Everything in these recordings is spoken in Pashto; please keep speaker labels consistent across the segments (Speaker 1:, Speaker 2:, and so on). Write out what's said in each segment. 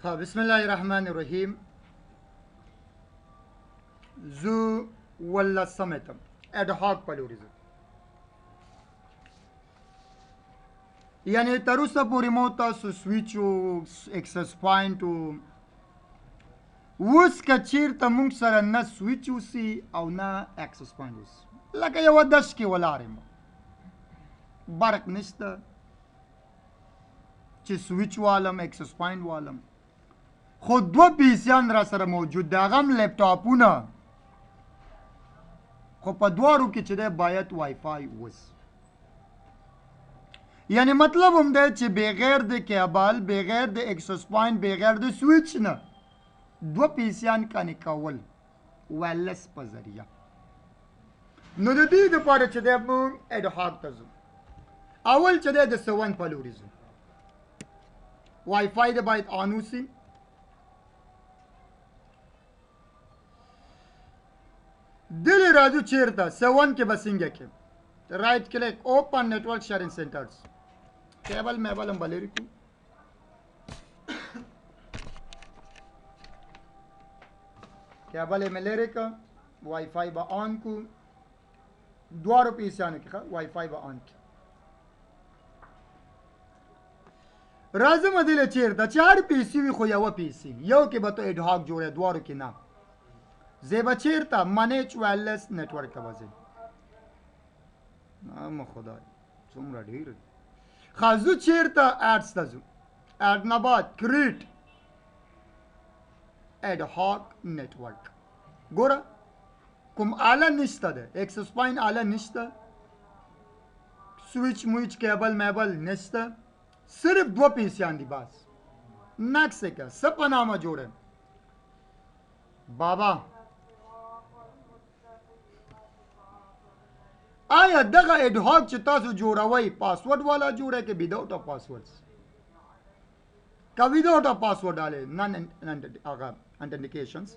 Speaker 1: بسم الله الرحمن الرحیم. زو ولا سمتم ادهاک پلوریزم، یعنی تر اوسه پورې مو تاسو سویچ او اکسس پوینټ او اوس که چېرته موږ سره نه سویچ اوسي او نه اکسس پوینټ اوسي، لکه یوه دش کې ولاړ یم، برق نشته چې سویچ والم اکسس پوینټ والم، خو دوه پیسیان را سره موجود دی، هغه هم لیپټاپونه، خو په دواړو کې چې دی باید وای فای اوسي. یعنی مطلب هم دی چې بغیر د کیبل، بغیر د اکسس پوینټ، بغیر د سویچ نه دوه پیسیان کنې کول وایرلس په ذریعه. نو د دې دپاره چې دی موږ اډهاک ته ځو. اول چې دی د سون په لوري ځو، وای فای دی باید آن اوسي. دلی راځو چېرته سون کې به څنګه کې رایټ کلیک اوپن نیټورک شیرینګ سینټرز، کیبل میبل هم به لرې کړو، کیبل یې مې لرې کړه، وای فای به آن کړو، دواړو پیسیانو کې وای فای به آن کړو. راځم دله چېرته چې هر پیسي وي خو یوه پیسي، یو کې به ته اډهاک جوړی، دواړو کې نه. زه به چېرته منیج وایرلس نیټورک ته به ځم. نام خدای څومره ډېر دی. ښه زه چېرته اډس ته ځو، اډ نه بعد کریټ اډهاک نیټورک. ګوره کوم آله نشته ده، اکسس پوینټ آله نشته، سویچ مویچ کیبل میبل نشته، صرف دوه پیسیان دي بس. نکس یې که څه په نامه جوړه بابا. آیا دغه اډهاک چې تاسو جوړوئ پاسورډ والا جوړه کې وداوټ اف پاسورډز؟ که وداوټ اف پاسورډ ډالې نن هغه انټنډیکیشنز،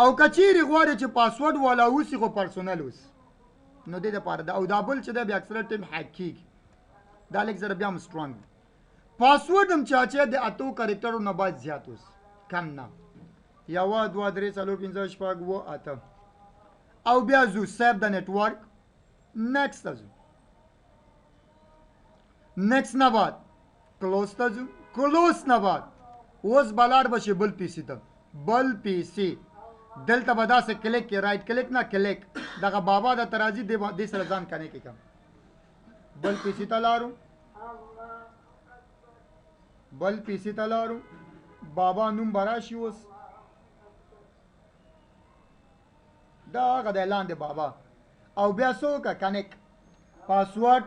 Speaker 1: او که چیرې غواړې چې پاسورډ والا اوسي خو پرسونل اوسي، نو دې دپاره ده. او دا بل چې دی بیا اکثره ټایم هیک کېږي، دا لږ زره بیا هم سټرانګ دی. پاسورډ هم چې د اتو کرکټرو نه باید زیات اوسي، کم نه. یوه دوه درې څلور پنځه شپږ اووه اته. او بیا ځو سیف د نیټورک، نیکس ته ځو، نیکس نه بعد کلوز ته ځو، کلوز نه بعد اوس به لاړ به شي بل پی سي ته، بل پی سي دلته به داسې کلیک کې، رایټ کلیک نه کلیک، دغه بابا د ترازی دې سره ځان کنې کې کم، بل پی سي ته لاړو، بل پی سي ته لاړو، بابا نوم به راشي اوس دا هغه دی لاندې بابا. او بیا څه وکړه کنیک پاسورډ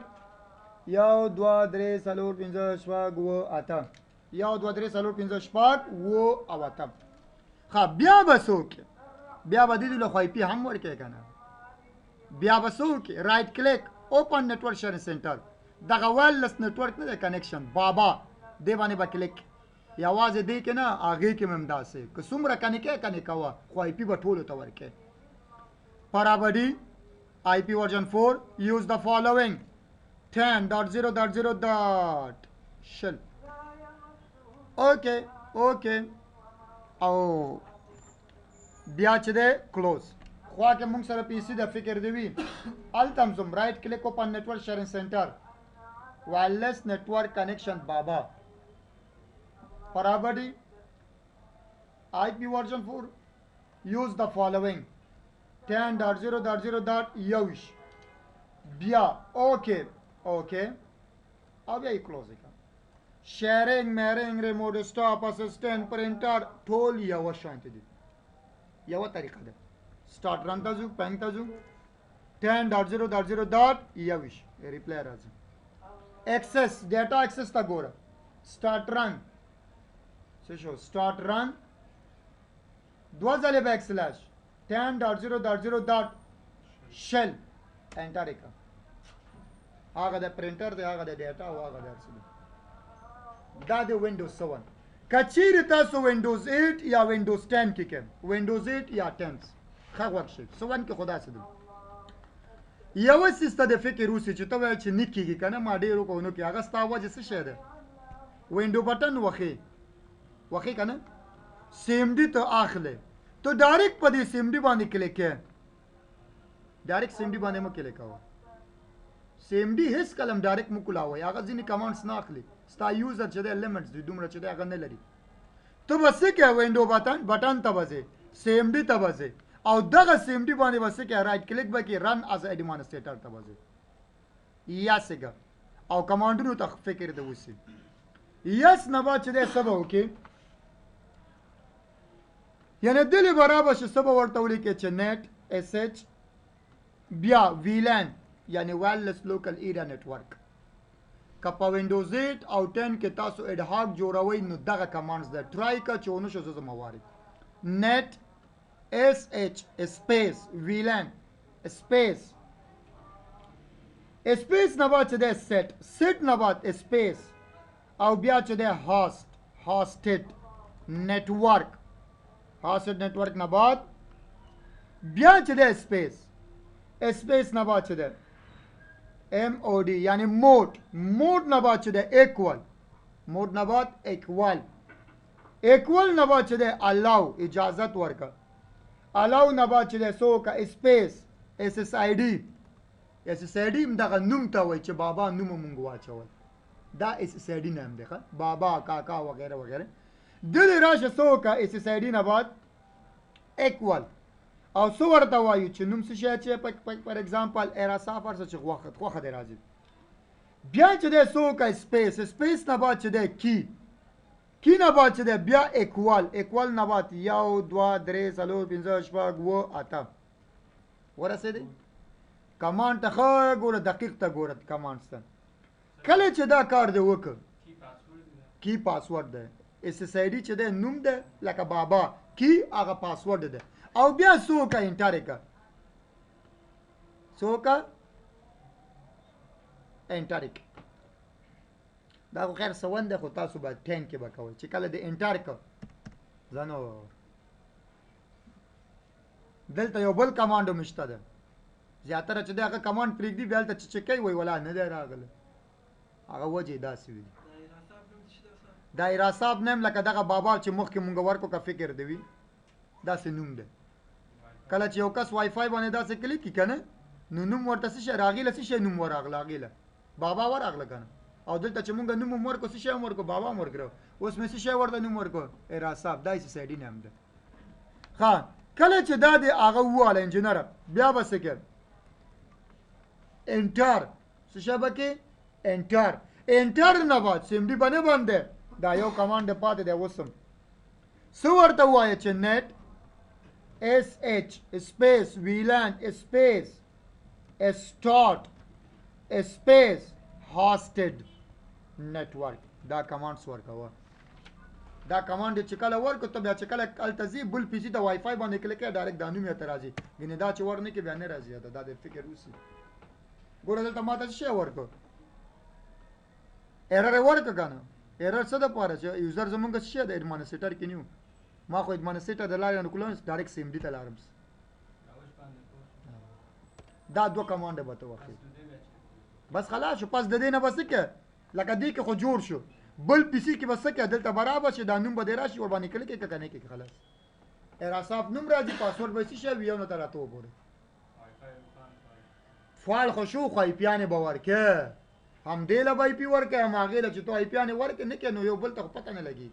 Speaker 1: یو دوه درې څلور پنځه شپږ اووه اته، یو دوه درې څلور پنځه شپږ اووه او اته. ښه بیا به څه وکړې، بیا به دې له خو پي هم ورکړې که نه، بیا به څه وکړې رایټ کلیک اوپن نیټورک شیرینګ سینټر، دغه وایرلس نیټورک نه دی کنیکشن بابا، دې باندې به کلیک، یوازې دې کې نه هغې کې مې هم داسې که څومره کنیکې کنې کوه خو پي به ټولو ته ورکړې. Parabadi IP version 4 use the following 10.0.0. Okay او بیا چې دی کلوز. خوا کې موږ سره پی سي د فکر دی وي هلته هم ځم، رایټ کلیک اوپن نیټورک شیرینګ سینټر، وایرلس نیټورک کنیکشن بابا. Parabadi IP version 4 use the following 10.0.0.1 بیا اوکے او بیا یې کلوز کړه. شیرینګ میرینګ ریموټ سټاپ اسسټنټ پرنټر ټول یوه شانتې دي، یوه طریقه ده. سټارټ رن ته ځو، پینګ ته ځو، 10.0.0.1 ریپلی راځي. ایکسس ډیټا ایکسس ته ګوره، سټارټ رن څه شو، سټارټ رن دوه ځلې بیک سلیش 10.0.0.shell انټر یې کړه. هغه د پرنټر دی، هغه د ډیټا او هغه د هر څه دی. دا د وینډوز 7. که چیرې تاسو وینډوز 8 یا وینډوز 10 کې کوئ، وینډوز 8 یا 10 ښه غوږ شئ. 7 کې خو داسې دی یوه سیسته د فکر اوسي چې ته وایې چې نه کېږي که نه ما ډېر وکړو نو کې، هغه ستا وجه څه شی ده؟ وینډو بټن وښې وخی کنه سیم ډي ته اخلي ته ډایرکټ په دې سیم ډي باندې کلیک کې ډایرکټ سیم ډي باندې مو کلیک کوه سیم ډي هیڅ کلم ډایرکټ مو کولاوي هغه ځینې کمانډز نه اخلي ستا یوزر چې دی لیمټس دي دومره چې دی هغه نه لري ته به څه کې وینډو بټن ته به ځې سیم ډي ته به ځې او دغه سیم ډي باندې به څه کې رایټ کلیک به کې رن از ایڈمنسټریټر ته به ځې یا څنګه او کمانډونو ته فکر د وسی یس نه بعد چې دی څه به وکړي یعنی دلی برابر شي څه به ورته ولیکې چې نیټ اس ایچ بیا ویلان یعنی وایرلیس لوکل ایریا نیټورک که په وینډوز 8 او 10 کې تاسو اډهاک جوړوئ نو دغه کمانډز ده ټرای که چې ونه شو زه موارد نیټ اس ایچ سپیس ویلان سپیس سپیس نه بعد چې ده سیټ نه بعد سپیس او بیا چې ده هاسټډ نیټورک هاسټډ نیټورک نه بعد بیا چې ده سپیس نه بعد چې ده MOD یعنی موډ نه بعد چې ده ایکوال موډ نه بعد ایکوال نه بعد چې ده الاو اجازت ورکا الاو نه بعد چې ده سو کا سپیس SSID دغه نوم ته وای چې بابا نوم مونږ واچول دا SSID نام دی ښه بابا کاکا وغیرہ وغیرہ دلی راشه سو کا SSID نه بعد ایکوال او سو ورته وایو چې نوم څه شی چې پر ایگزامپل ایراسافر څه چې خوخه دی راځي بیا چې دی سو کا سپیس نه بعد چې دی کی نه بعد چې دی بیا ایکوال نه بعد 1 2 3 4 5 6 7 8 ورسېدی کمانډ ته ښه ګوره دقیق ته ګوره کمانډ ته کله چې دا کار دی وکړه کی پاسورډ دی SSID چې دی نوم دی لکه بابا کی هغه پاسورډ دی او بیا سو کا انټر کا دا خو خیر سوند ده خو تاسو به 10 کې به کوئ چې کله د انټر کا ځنو دلته یو بل کمانډ مشته ده زیاتره چې دغه کمانډ پرېږدي بیا دلته چې کوي وای ولا نه دی راغله هغه وجه داسې وي دایره صاحب نیم لکه دغه بابا چې مخکې مونږ ورکو کا فکر دی وي داسې نوم ده کله چې یو کس وای فای باندې داسې کلیک کی کنه نو نوم ورته څه راغله څه نوم ورغله بابا ورغله کنه او دلته چې مونږ نوم ورکو څه ورکو بابا ورکو اوس مې څه ورته نوم ورکو ایرا صاحب دای څه سایډی نام ده ها کله چې دا دی هغه واله انجینر بیا بس کې انټر څه شبکې انټر نه بعد سیم ډي باندې دا یو کمانډ پاتې دی وسم سو ورته وایي چې نیټ SH space VLAN space start space hosted network دا کمانډ ورکوه دا کمانډ چې کله ورکو ته بیا چې کله التزی بل پی سي ته وای فای باندې کلیک کړه ډایرکټ دانو می ته راځي ګنې دا چې ورنه کې بیان راځي دا د فکر وسی ګوره دلته ماته څه ورکو ایرر ورکو کنه ایرر څه د پاره چې یوزر زمونږ څه د ایڈمنسټریټر کې نیو ما خو ایڈمنسټریټر د لارې نه کولم ډایرکټ سیم ډي ته لارم دا دوه کمانډ به ته وخی بس خلاص شو پس د دې نه بس کې لکه دې کې خو جوړ شو بل پی سي کې بس کې دلته برابر شي دا نوم به راشي ور باندې کلیک کنه کې خلاص ایراساف نوم راځي پاسورډ به شي ویو نه تراته وګوره فایل خو شو خو پیانه باور کې هم دې له وای پی ورکه هم هغه له چې تو آی پیانه ورکه نه کې نو یو بل ته پته نه لګي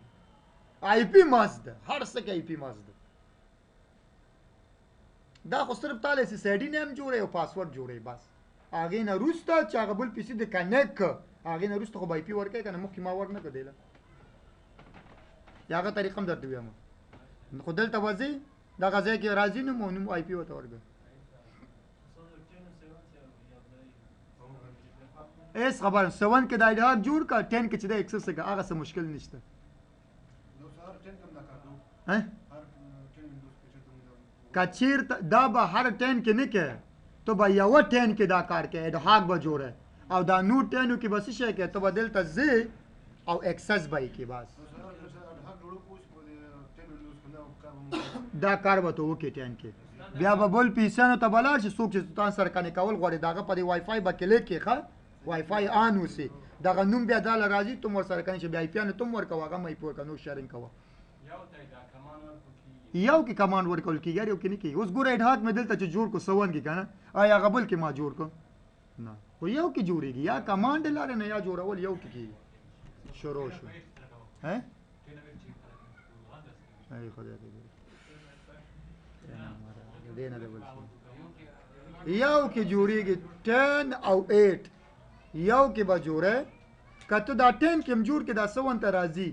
Speaker 1: آی پی مازد هر څه کې آی پی مازد دا خو صرف تعالی سي سیډي نیم جوړي او پاسورډ جوړي بس هغه نه روسته چې هغه بل پی سي د کنیکټ هغه نه روسته خو آی پی ورکه کنه مخکې ما ور نه کړل یاغه طریقه هم درته وایم خو دلته وځي دا غځي کې راځي نو مونږ آی پی وته ورګه ایس خبر 7 کې دا ایډیات جوړ کا 10 کې چې دا ایکسس کې هغه څه مشکل نشته کچیر دا به هر 10 کې نه کې تو به یو 10 کې دا کار کې اډهاک به جوړه او دا نو 10 کې بس شي کې تو بدل ته زی او ایکسس به کې بس دا کار به تو کې 10 کې بیا به بل پیسانو ته بلار شي څوک چې تاسو سره کنه کول غواړي داغه په وای فای به کلیک کې ښه وای فای آن وسی دغه نوم بیا دال راځي تم ور سره کنه چې بیا پی ان تم ور کوه هغه مې پوه کنو شیرینګ کوه یو کې کمانډ ورکول کېږي یو کې نه کېږي اوس ګوره اډهاک مې دلته چې جوړ کو 51 کې که نه آیا هغه بل کې ما جوړ کو نه خو یو کې جوړېږي یا کمانډ لارې نه یا جوړول یو کې کېږي شروع شو ای خدای دې دې نه بل یو کې جوړېږي 10 او 8 یو کې به جوړه کته دا 10 کې جوړ کې دا 51 ته راځي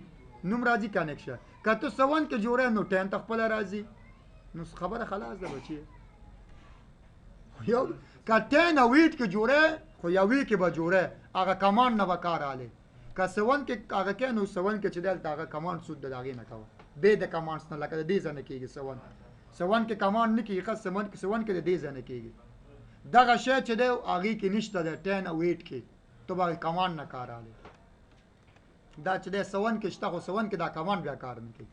Speaker 1: نوم راځي کنیکشن کته 51 کې جوړه نو 10 ته خپل راځي نو خبره خلاص ده بچي یو کته 10 او 8 کې جوړه خو یو کې به جوړه هغه کمانډ نه وکړ आले که 51 کې هغه کې نو 51 کې چې دلته هغه کمانډ سود دغه نه کاوه به د کمانډز نه لکه دې ځنه کېږي 51 کې کمانډ نه کېږي خاص 51 کې دې ځنه کېږي دغه شی چې دی هغه کې نشته د 10 او 8 کې تو به کمانډ نه کار आले دا چې د 51 کې شته خو 51 کې دا کمانډ بیا کار نه کوي